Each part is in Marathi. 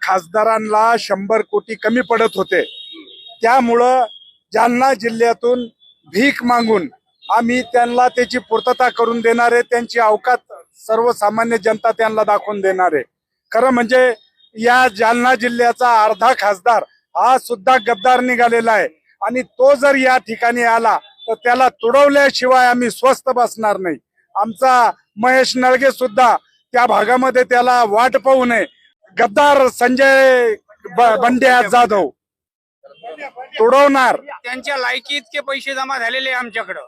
खासदारांना 100 कोटी कमी पडत होते, त्यामुळं जालना जिल्ह्यातून भीक मागून आम्ही त्यांना त्याची पूर्तता करून देणार आहे. त्यांची अवकात सर्वसामान्य जनता त्यांना दाखवून देणार आहे. खरं म्हणजे या जालना जिल्ह्याचा अर्धा खासदार हा सुद्धा गद्दार निघालेला आहे आणि तो जर या ठिकाणी आला तर त्याला तुडवल्याशिवाय आम्ही स्वस्थ बसणार नाही. आमचा महेश नळगे सुद्धा त्या भागामध्ये त्याला वाट पाहू नये. गद्दार संजय बंड्या जाधव तुडवणार. त्यांच्या लायकी इतके पैसे जमा झालेले आमच्याकडं,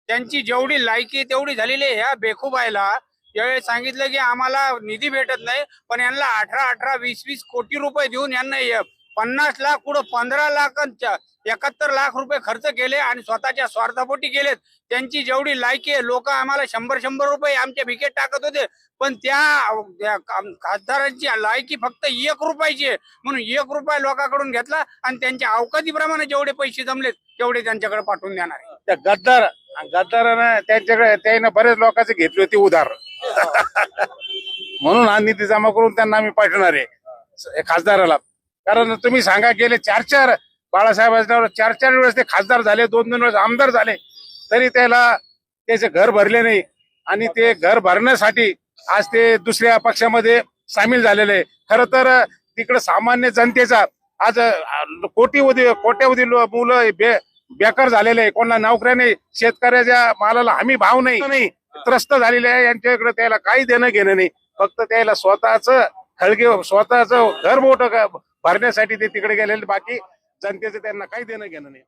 त्यांची जेवढी लायकी तेवढी झालेली आहे. ह्या बेखुबाईला यावेळी सांगितलं की आम्हाला निधी भेटत नाही, पण यांना 18 20 कोटी रुपये देऊन यांना 50 लाख पुढे 15 लाख 71 लाख रुपये खर्च केले आणि स्वतःच्या स्वार्थापोटी गेलेत. त्यांची जेवढी लायकी आहे, लोक आम्हाला 100 रुपये आमच्या भिकेत टाकत होते, पण त्या खासदारांची लायकी फक्त 1 रुपयाची आहे, म्हणून 1 रुपया लोकांकडून घेतला आणि त्यांच्या अवकातीप्रमाणे जेवढे पैसे जमलेत तेवढे त्यांच्याकडे पाठवून देणार आहे. त्या गद्दारानं त्यांच्याकडे त्याने बरेच लोकांचे घेतले होते उधार म्हणून हा निधी जमा करून त्यांना आम्ही पाठवणार आहे खासदाराला. कारण तुम्ही सांगा, गेले 4 बाळासाहेब 4 वेळेस ते खासदार झाले, 2 वेळेस आमदार झाले, तरी त्याला त्याचे घर भरले नाही आणि ते घर भरण्यासाठी आज ते दुसऱ्या पक्षामध्ये सामील झालेले. खर तर तिकडे सामान्य जनतेचा आज कोट्यावधी मुलं बेकार झालेले आहे, कोणाला नोकऱ्या नाही, शेतकऱ्याच्या मालाला हमी भाव नाही, त्रस्त झालेले आहे. यांच्याकडे त्याला काही देणं घेणं नाही, फक्त त्याला स्वतःच घर मोठं भरण्यासाठी ते तिकडे गेलेले, बाकी जनतेचं त्यांना काही देणं घेणं नाही.